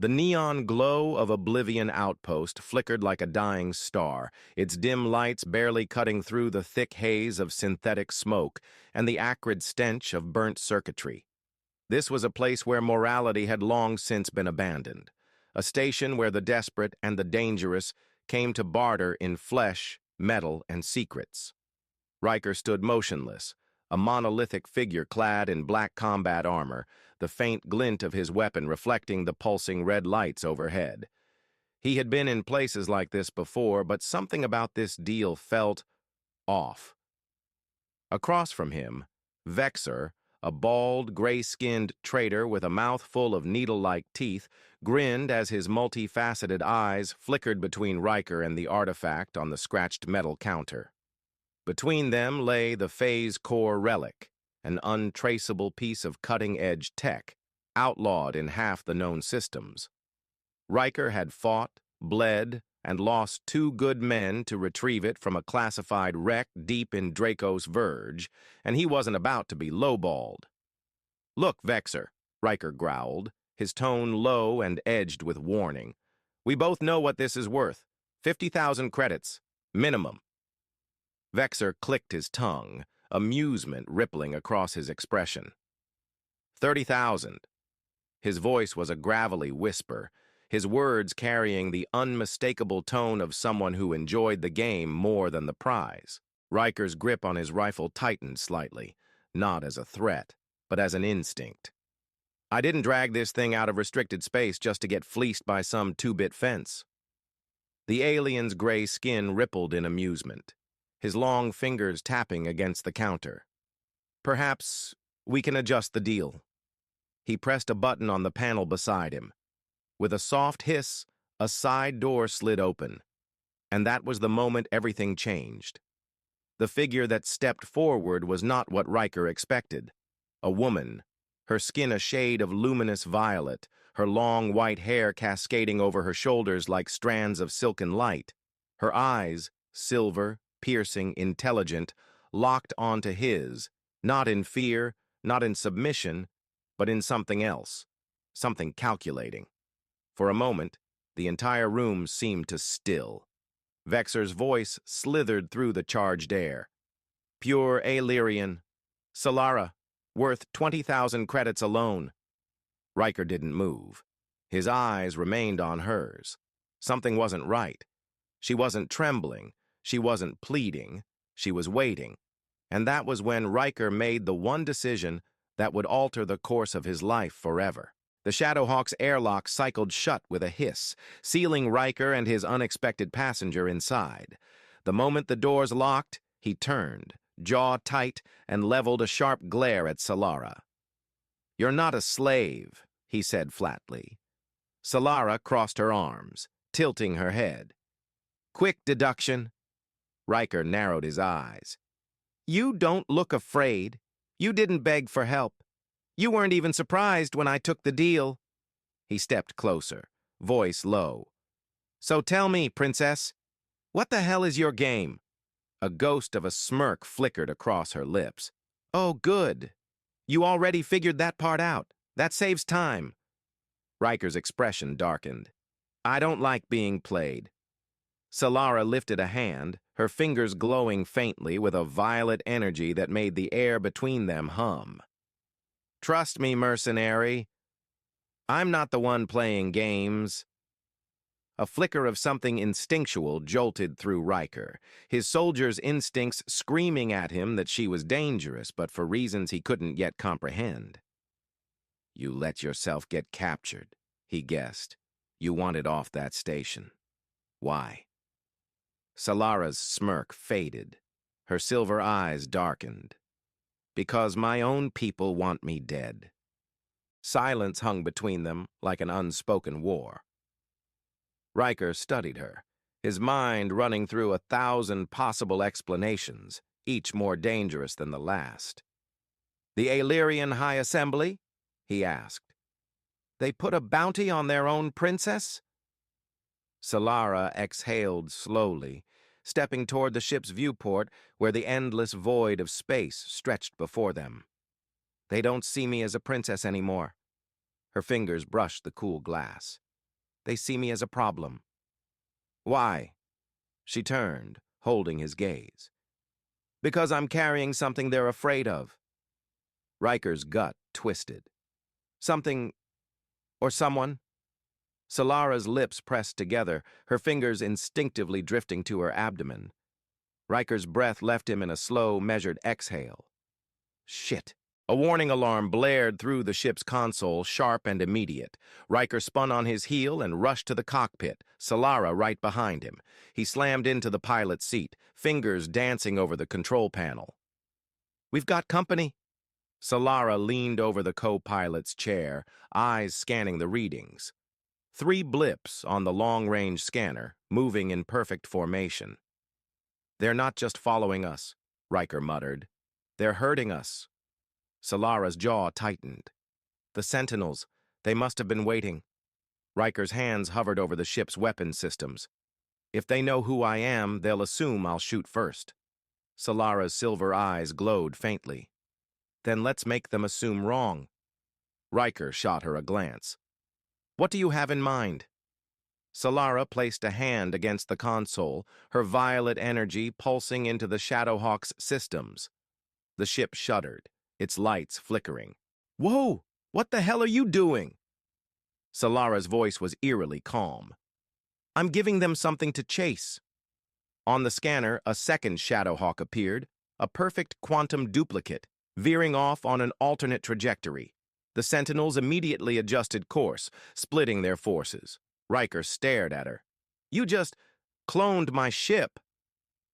The neon glow of Oblivion Outpost flickered like a dying star, its dim lights barely cutting through the thick haze of synthetic smoke and the acrid stench of burnt circuitry. This was a place where morality had long since been abandoned, a station where the desperate and the dangerous came to barter in flesh, metal, and secrets. Riker stood motionless, a monolithic figure clad in black combat armor, the faint glint of his weapon reflecting the pulsing red lights overhead. He had been in places like this before, but something about this deal felt off. Across from him, Vexer, a bald, gray-skinned traitor with a mouth full of needle-like teeth, grinned as his multifaceted eyes flickered between Riker and the artifact on the scratched metal counter. Between them lay the Phase Core Relic, an untraceable piece of cutting-edge tech, outlawed in half the known systems. Riker had fought, bled, and lost 2 good men to retrieve it from a classified wreck deep in Draco's verge, and he wasn't about to be lowballed. "Look, Vexer," Riker growled, his tone low and edged with warning. "We both know what this is worth. 50,000 credits. Minimum." Vexer clicked his tongue, amusement rippling across his expression. 30,000. His voice was a gravelly whisper, his words carrying the unmistakable tone of someone who enjoyed the game more than the prize. Riker's grip on his rifle tightened slightly, not as a threat, but as an instinct. "I didn't drag this thing out of restricted space just to get fleeced by some 2-bit fence." The alien's gray skin rippled in amusement, his long fingers tapping against the counter. "Perhaps we can adjust the deal." He pressed a button on the panel beside him. With a soft hiss, a side door slid open, and that was the moment everything changed. The figure that stepped forward was not what Riker expected. A woman, her skin a shade of luminous violet, her long white hair cascading over her shoulders like strands of silken light. Her eyes, silver, piercing, intelligent, locked onto his, not in fear, not in submission, but in something else, something calculating. For a moment, the entire room seemed to still. Vexer's voice slithered through the charged air. "Pure Illyrian. Solara, worth 20,000 credits alone." Riker didn't move. His eyes remained on hers. Something wasn't right. She wasn't trembling. She wasn't pleading. She was waiting. And that was when Riker made the one decision that would alter the course of his life forever. The Shadowhawk's airlock cycled shut with a hiss, sealing Riker and his unexpected passenger inside. The moment the doors locked, he turned, jaw tight, and leveled a sharp glare at Solara. "You're not a slave," he said flatly. Solara crossed her arms, tilting her head. "Quick deduction." Riker narrowed his eyes. "You don't look afraid. You didn't beg for help. You weren't even surprised when I took the deal." He stepped closer, voice low. "So tell me, Princess, what the hell is your game?" A ghost of a smirk flickered across her lips. "Oh, good. You already figured that part out. That saves time." Riker's expression darkened. "I don't like being played." Solara lifted a hand, her fingers glowing faintly with a violet energy that made the air between them hum. "Trust me, mercenary. I'm not the one playing games." A flicker of something instinctual jolted through Riker, his soldier's instincts screaming at him that she was dangerous, but for reasons he couldn't yet comprehend. "You let yourself get captured," he guessed. "You wanted off that station. Why?" Solara's smirk faded. Her silver eyes darkened. "Because my own people want me dead." Silence hung between them like an unspoken war. Riker studied her, his mind running through 1,000 possible explanations, each more dangerous than the last. "The Illyrian High Assembly?" he asked. "They put a bounty on their own princess?" Solara exhaled slowly, stepping toward the ship's viewport where the endless void of space stretched before them. "They don't see me as a princess anymore." Her fingers brushed the cool glass. They see me as a problem. Why? She turned, holding his gaze. Because I'm carrying something they're afraid of. Riker's gut twisted. Something or someone? Solara's lips pressed together, her fingers instinctively drifting to her abdomen. Riker's breath left him in a slow, measured exhale. Shit. A warning alarm blared through the ship's console, sharp and immediate. Riker spun on his heel and rushed to the cockpit, Solara right behind him. He slammed into the pilot's seat, fingers dancing over the control panel. We've got company. Solara leaned over the co-pilot's chair, eyes scanning the readings. 3 blips on the long-range scanner, moving in perfect formation. They're not just following us, Riker muttered. They're hurting us. Solara's jaw tightened. The Sentinels, they must have been waiting. Riker's hands hovered over the ship's weapon systems. If they know who I am, they'll assume I'll shoot first. Solara's silver eyes glowed faintly. Then let's make them assume wrong. Riker shot her a glance. What do you have in mind? Solara placed a hand against the console, her violet energy pulsing into the Shadowhawk's systems. The ship shuddered, its lights flickering. Whoa! What the hell are you doing? Solara's voice was eerily calm. I'm giving them something to chase. On the scanner, a second Shadowhawk appeared, a perfect quantum duplicate, veering off on an alternate trajectory. The Sentinels immediately adjusted course, splitting their forces. Riker stared at her. You just cloned my ship.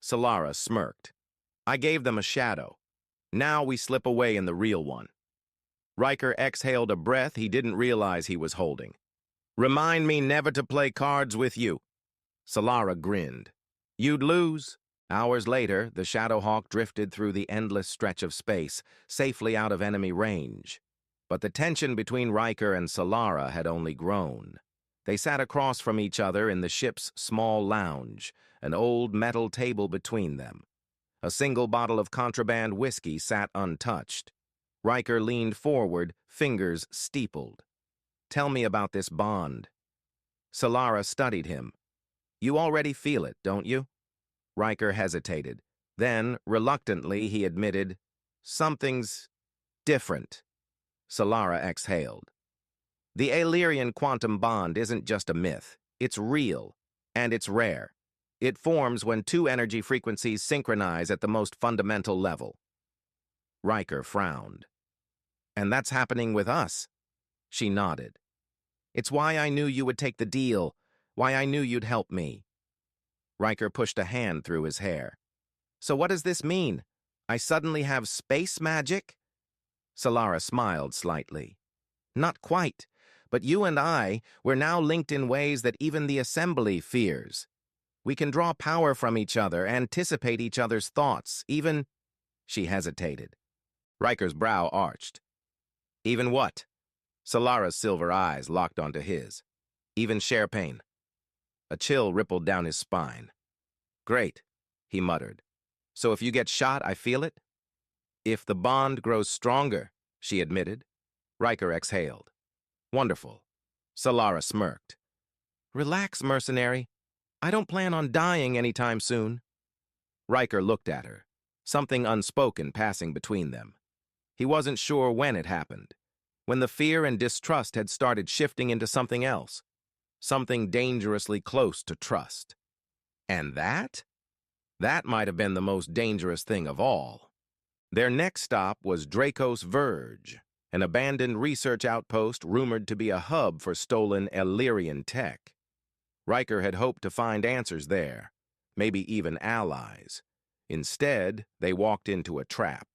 Solara smirked. I gave them a shadow. Now we slip away in the real one. Riker exhaled a breath he didn't realize he was holding. Remind me never to play cards with you. Solara grinned. You'd lose. Hours later, the Shadowhawk drifted through the endless stretch of space, safely out of enemy range. But the tension between Riker and Solara had only grown. They sat across from each other in the ship's small lounge, an old metal table between them. A single bottle of contraband whiskey sat untouched. Riker leaned forward, fingers steepled. Tell me about this bond. Solara studied him. You already feel it, don't you? Riker hesitated. Then, reluctantly, he admitted, something's different. Solara exhaled. The Alerian quantum bond isn't just a myth. It's real, and it's rare. It forms when 2 energy frequencies synchronize at the most fundamental level. Riker frowned. And that's happening with us. She nodded. It's why I knew you would take the deal, why I knew you'd help me. Riker pushed a hand through his hair. So what does this mean? I suddenly have space magic? Solara smiled slightly. Not quite, but you and we're now linked in ways that even the Assembly fears. We can draw power from each other, anticipate each other's thoughts, even... She hesitated. Riker's brow arched. Even what? Solara's silver eyes locked onto his. Even share pain. A chill rippled down his spine. Great, he muttered. So if you get shot, I feel it? If the bond grows stronger, she admitted. Riker exhaled. Wonderful. Solara smirked. Relax, mercenary. I don't plan on dying anytime soon. Riker looked at her, something unspoken passing between them. He wasn't sure when it happened, when the fear and distrust had started shifting into something else, something dangerously close to trust. And that? That might have been the most dangerous thing of all. Their next stop was Dracos Verge, an abandoned research outpost rumored to be a hub for stolen Illyrian tech. Riker had hoped to find answers there, maybe even allies. Instead, they walked into a trap.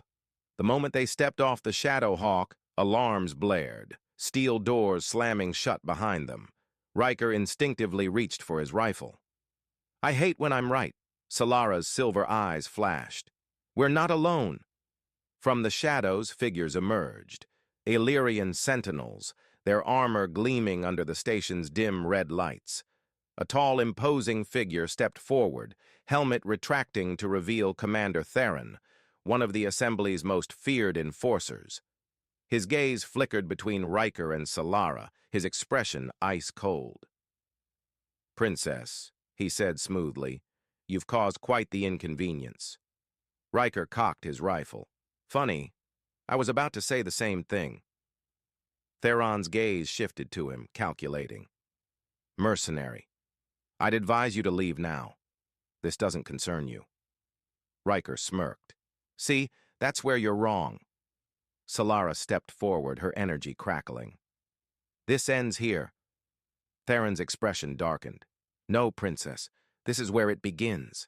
The moment they stepped off the Shadowhawk, alarms blared, steel doors slamming shut behind them. Riker instinctively reached for his rifle. I hate when I'm right, Solara's silver eyes flashed. We're not alone. From the shadows, figures emerged. Illyrian sentinels, their armor gleaming under the station's dim red lights. A tall, imposing figure stepped forward, helmet retracting to reveal Commander Theron, one of the Assembly's most feared enforcers. His gaze flickered between Riker and Solara, his expression ice-cold. Princess, he said smoothly, you've caused quite the inconvenience. Riker cocked his rifle. Funny, I was about to say the same thing. Theron's gaze shifted to him, calculating. Mercenary. I'd advise you to leave now. This doesn't concern you. Riker smirked. See, that's where you're wrong. Solara stepped forward, her energy crackling. This ends here. Theron's expression darkened. No, Princess, this is where it begins.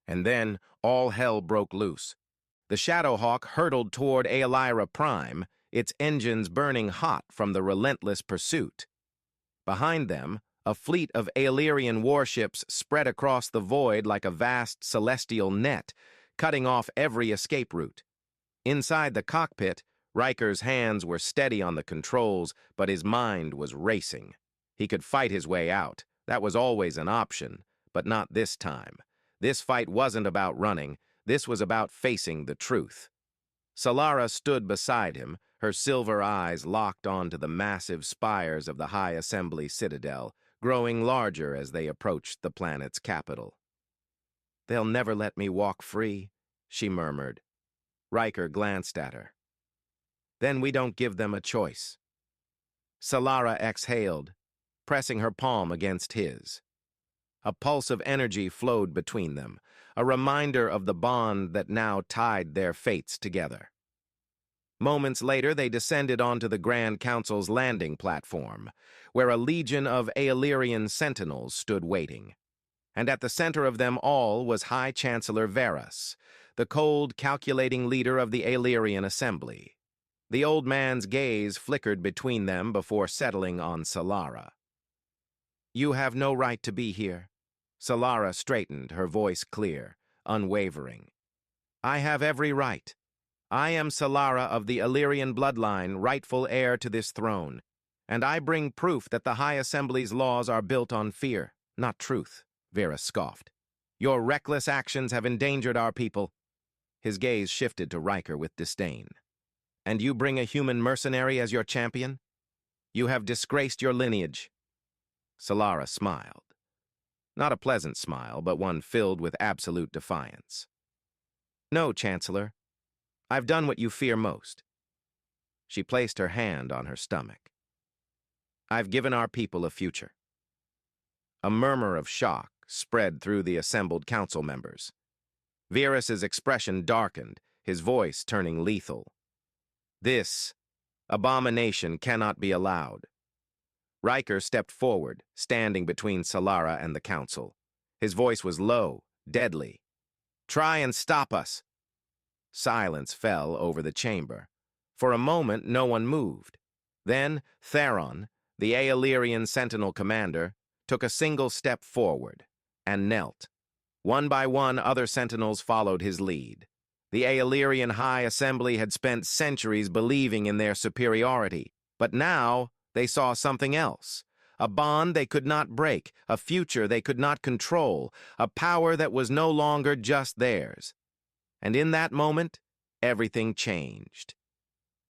And then all hell broke loose. The Shadowhawk hurtled toward Aelira Prime, its engines burning hot from the relentless pursuit. Behind them, a fleet of Aelirian warships spread across the void like a vast celestial net, cutting off every escape route. Inside the cockpit, Riker's hands were steady on the controls, but his mind was racing. He could fight his way out. That was always an option, but not this time. This fight wasn't about running. This was about facing the truth. Solara stood beside him, her silver eyes locked onto the massive spires of the High Assembly Citadel, growing larger as they approached the planet's capital. "They'll never let me walk free," she murmured. Riker glanced at her. "Then we don't give them a choice." Solara exhaled, pressing her palm against his. A pulse of energy flowed between them, a reminder of the bond that now tied their fates together. Moments later, they descended onto the Grand Council's landing platform, where a legion of Aelirian sentinels stood waiting. And at the center of them all was High Chancellor Varus, the cold, calculating leader of the Aelirian Assembly. The old man's gaze flickered between them before settling on Solara. "You have no right to be here." Solara straightened, her voice clear, unwavering. "I have every right. I am Solara of the Illyrian bloodline, rightful heir to this throne, and I bring proof that the High Assembly's laws are built on fear, not truth," Varus scoffed. "Your reckless actions have endangered our people." His gaze shifted to Riker with disdain. "And you bring a human mercenary as your champion? You have disgraced your lineage." Solara smiled. Not a pleasant smile, but one filled with absolute defiance. "No, Chancellor. I've done what you fear most." She placed her hand on her stomach. "I've given our people a future." A murmur of shock spread through the assembled council members. Varus's expression darkened, his voice turning lethal. "This abomination cannot be allowed." Riker stepped forward, standing between Solara and the council. His voice was low, deadly. "Try and stop us." Silence fell over the chamber. For a moment, no one moved. Then Theron, the Aelirian Sentinel commander, took a single step forward and knelt. One by one, other sentinels followed his lead. The Aelirian High Assembly had spent centuries believing in their superiority, but now they saw something else. A bond they could not break, a future they could not control, a power that was no longer just theirs. And in that moment, everything changed.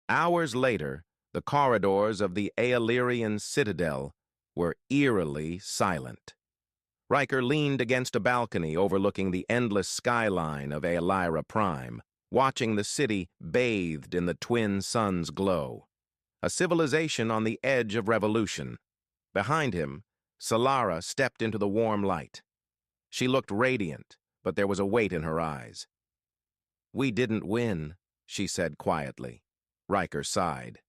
Hours later, the corridors of the Aelirian Citadel were eerily silent. Riker leaned against a balcony overlooking the endless skyline of Aelira Prime, watching the city bathed in the twin suns' glow. A civilization on the edge of revolution. Behind him, Solara stepped into the warm light. She looked radiant, but there was a weight in her eyes. "We didn't win," she said quietly. Riker sighed.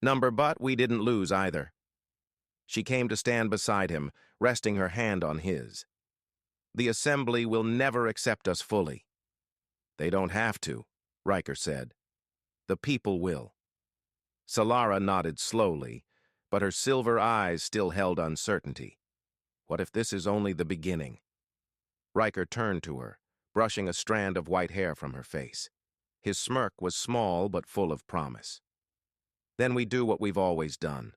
But we didn't lose either." She came to stand beside him, resting her hand on his. "The Assembly will never accept us fully." "They don't have to," Riker said. "The people will." Solara nodded slowly, but her silver eyes still held uncertainty. What if this is only the beginning? Riker turned to her, brushing a strand of white hair from her face. His smirk was small but full of promise. "Then we do what we've always done."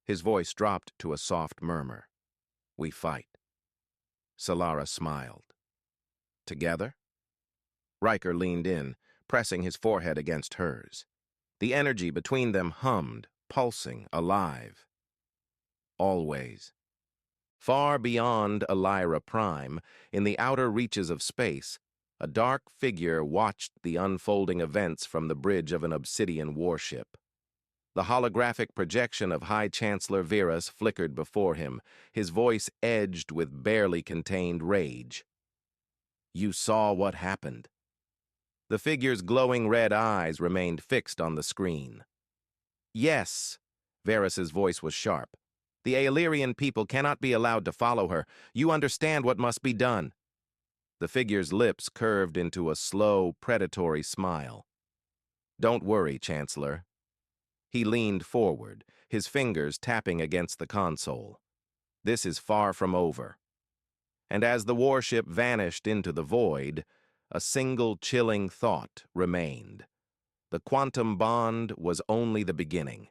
His voice dropped to a soft murmur. "We fight." Solara smiled. "Together?" Riker leaned in, pressing his forehead against hers. The energy between them hummed, pulsing, alive. "Always." Far beyond Elira Prime, in the outer reaches of space, a dark figure watched the unfolding events from the bridge of an obsidian warship. The holographic projection of High Chancellor Virus flickered before him, his voice edged with barely contained rage. "You saw what happened." The figure's glowing red eyes remained fixed on the screen. "Yes," Varys's voice was sharp. "The Aelirian people cannot be allowed to follow her. You understand what must be done." The figure's lips curved into a slow, predatory smile. "Don't worry, Chancellor." He leaned forward, his fingers tapping against the console. "This is far from over." And as the warship vanished into the void, a single chilling thought remained. The quantum bond was only the beginning.